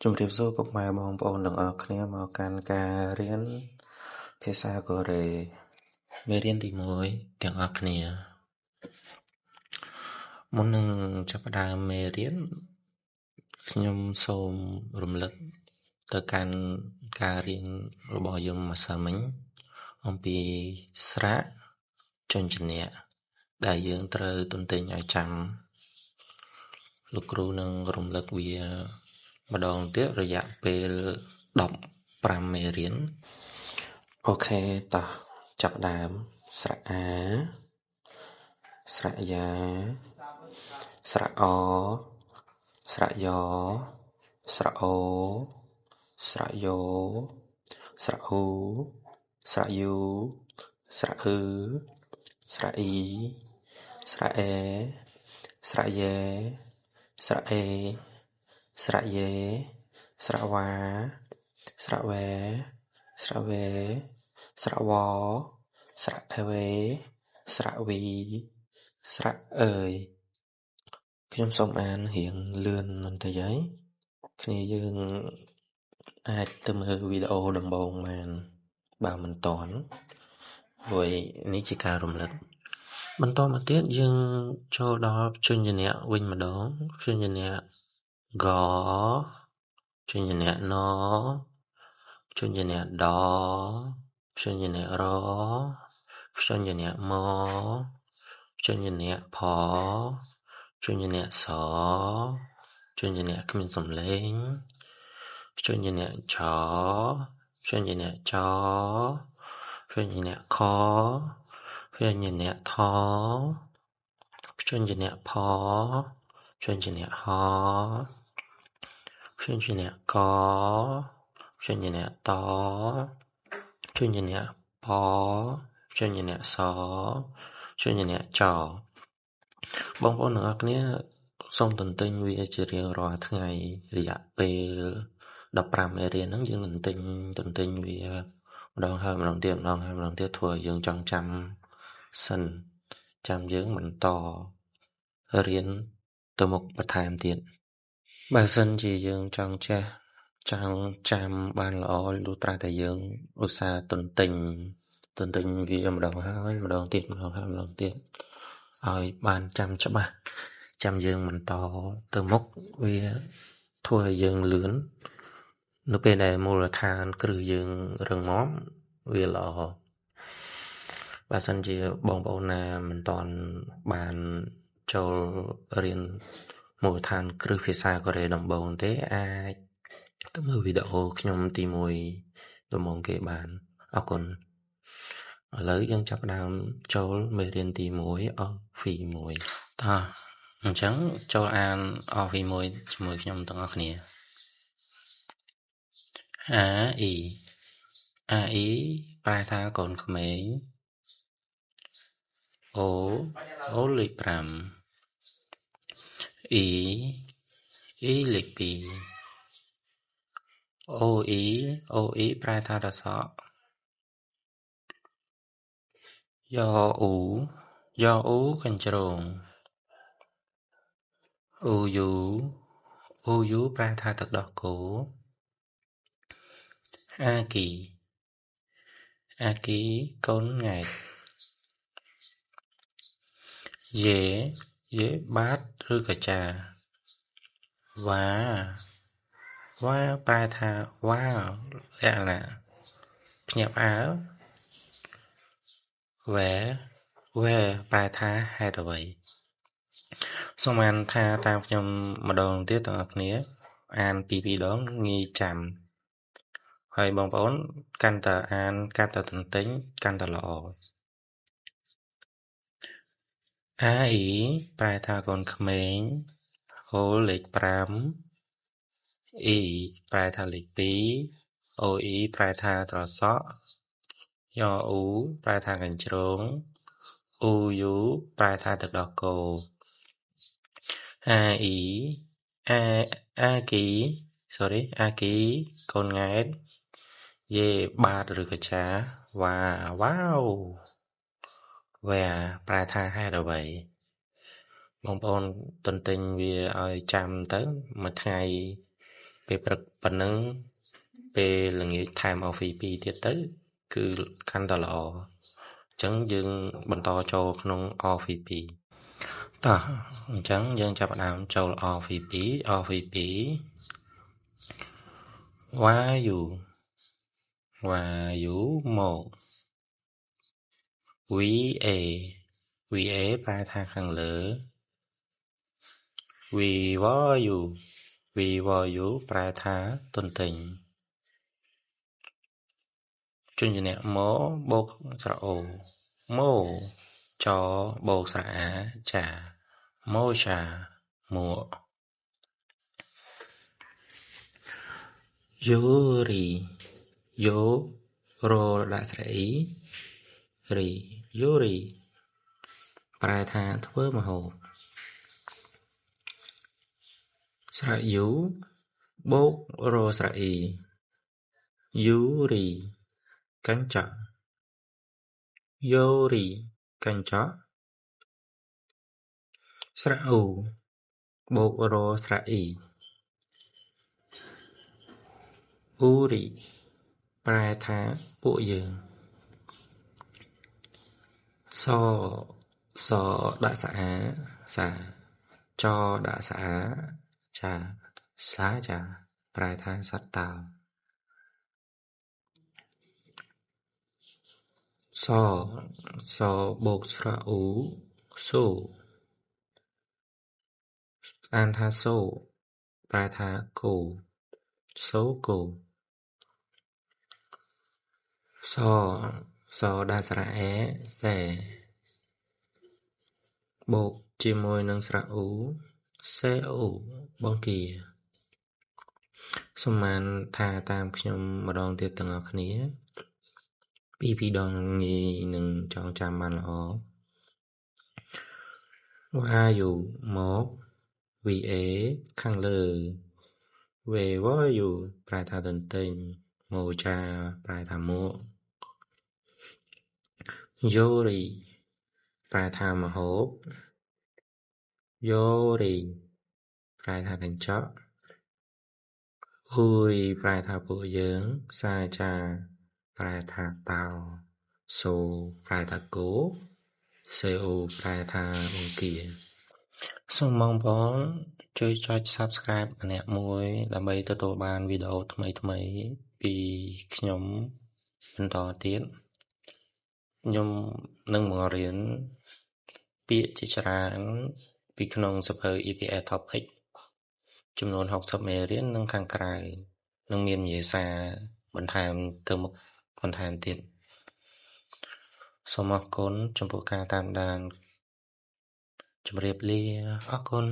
ជំរាបសួរពុកម៉ែបងប្អូនទាំងអស់គ្នាមកកាន់ការរៀនភាសាកូរ៉េមេរៀនទី1ទាំងអស់គ្នាមុននឹងចាប់ផ្ដើមមេរៀនខ្ញុំសូមរំលឹកទៅកាន់ការរៀនរបស់យើងម្សិលមិញអំពីស្រៈជញ្ជនៈដែលយើងត្រូវទន្ទិញឲ្យចាំលោកគ្រូនឹងរំលឹកវាម្ដងទៀតរយៈពេល15មេរៀនអូខេតោះចាប់ដើមស្រៈអាស្រៈយ៉ាស្រៈអស្រៈយ៉ស្រៈអូស្រៈយ៉ូស្រៈហ៊ូស្រៈយូស្រៈអ៊ឺស្រៈអ៊ីស្រៈអេស្រៈយេស្រៈអេស្រៈយេស្រៈវ៉ាស្រៈវ៉េស្រៈវេស្រៈវ៉ស្រៈអេវេស្រៈវីស្រៈអើយខ្ញុំសូមអានរៀងលឿនបន្តិចហើយគ្នាយើងអាចទៅមើលវីដេអូដំបូងបានបើមិនទាន់ព្រោះនេះជាការរំលឹកបន្តមកទៀតយើងចូលដល់ព្យញ្ជនៈវិញម្ដងព្យញ្ជនៈកព្យញ្ជនៈណព្យញ្ជនៈដព្យញ្ជនៈរព្យញ្ជនៈមព្យញ្ជនៈផព្យញ្ជនៈសព្យញ្ជនៈគ្មានសំឡេងព្យញ្ជនៈចព្យញ្ជនៈចព្យញ្ជនៈខព្យញ្ជនៈថព្យញ្ជនៈផព្យញ្ជនៈហព្យញ្ជនៈកព្យញ្ជនៈតព្យញ្ជនៈផព្យញ្ជនៈសព្យញ្ជនៈចបងប្អូនទាំងអស់គ្នាសូមទន្ទិញវាជារៀងរាល់ថ្ងៃរយៈពេល15មេរៀនហ្នឹងយើងទន្ទិញវាម្ដងហើយម្ដងទៀតម្ដងហើយម្ដងទៀតធ្វើឲ្យយើងចងចាំសិនចាំយើងបន្តរៀនទៅមុខបន្ថែមទៀតបើសិនជាយើងចង់ចេះចង់ចាំបានល្អលុះត្រាតែយើងឧស្សាហ៍ទន្ទិញវាម្ដងហើយម្ដងទៀតម្ដងហើយម្ដងទៀតឲ្យបានចាំច្បាស់ចាំយើងបន្តទៅមុខវាធ្វើឲ្យយើងលឿននៅពេលដែលមូលដ្ឋានគ្រឹះយើងរឹងមាំវាល្អបើសិនជាបងប្អូនណាមិនទាន់បានចូលរៀនមូលដ្ឋានគ្រឹះភាសាកូរ៉េដំបូងទេអាចទៅមើលវីដេអូខ្ញុំទី1ដំបូងគេបានអរគុណឥឡូវយើងចាប់ផ្ដើមចូលមេរៀនទី1 OV1 តោះអញ្ចឹងចូលអាន OV1 ជាមួយខ្ញុំទាំងអស់គ្នាAE ប្រែថាកូនក្មេង O លេខ5 E លេខ2 OE ប្រែថារសក់យ៉អ៊ូកញ្ជ្រោង OU ប្រែថាទឹកដោះគោអាគីកូនង៉ែតយេបាតឬកាចាវ៉ាប្រែថាវ៉ាលក្ខណៈភ្ញាក់ផ្អើលវ៉ែប្រែថាហេតុអ្វីសូមអានថាតាមខ្ញុំម្ដងទៀតទាំងអស់គ្នាអានពីរដងងាយចាំហើយបងប្អូនកាន់តែអានកាន់តែទន្ទិញកាន់តែល្អAE ប្រែថាកូនក្មេង O លេខ5 E ប្រែថាលេខ2 OE ប្រែថាត្រសក់យ៉អ៊ូប្រែថាកញ្ជ្រោង OU ប្រែថាទឹកដោះគោ AE អាគីកូនង៉ែតយេបាតឬកាចាវ៉ាវប្រែថាហេតុអ្វីបងប្អូនទន្ទិញវាឲ្យចាំទៅមួយថ្ងៃ ពេលព្រឹកប៉ុណ្ណឹងពេលល្ងាចថែម OV2 ទៀតទៅគឺកាន់តែល្អអញ្ចឹងយើងបន្តចូលក្នុង OV2 តោះអញ្ចឹងយើងចាប់ផ្ដើមចូល OV2 វាយូមក VA ប្រែថាខាងលើ VW ប្រែថាទន្ទិញជញ្ជាក់មកបូកស្រៈអូម៉ូចបូកស្រៈអាចាម៉ូឆាមួកយូរីយោរដាក់ស្រៈអ៊ីរីយូរីប្រែថាធ្វើម្ហូបស្រៈយូបូករស្រៈអ៊ីយូរីកញ្ចក់យូរីកញ្ចក់ស្រៈអូបូករស្រៈអ៊ីអ៊ូរីប្រែថាពួកយើងសដាក់ស្អាសាចដាក់ស្អាចាសាចាប្រែថាសត្វតោសបូកស្រៈអ៊ូសូអានថាសូប្រែថាគោសូគោសដាក់ស្រៈអែសេបូកជាមួយនឹងស្រៈអ៊ូសេអូបង្គាសូមអានថាតាមខ្ញុំម្ដងទៀតទាំងអស់គ្នាពីរដងងាយនឹងចងចាំបានល្អវាយូមក VA ខាងលើ VW ប្រែថាទន្ទិញម៉ូចាប្រែថាមួកយូរីប្រែថាម្ហូបយូរីប្រែថាកញ្ចក់ហ៊ូរីប្រែថាពួកយើងសាចាប្រែថាតោសូប្រែថាគោសេអូប្រែថាបង្គាសូមបងប្អូនជួយចុច Subscribe ម្នាក់មួយដើម្បីទទួលបានវីដេអូថ្មីពីខ្ញុំបន្តទៀតខ្ញុំនឹងបង្រៀនពាក្យជាច្រើនពីក្នុងសៀវភៅ ETS Topic ចំនួន60មេរៀននិងខាងក្រៅនឹងមានភាសាបន្ថែមទៅមុខបន្ថែមទៀតសូមអរគុណចំពោះការតាមដានជម្រាបលាអរគុណ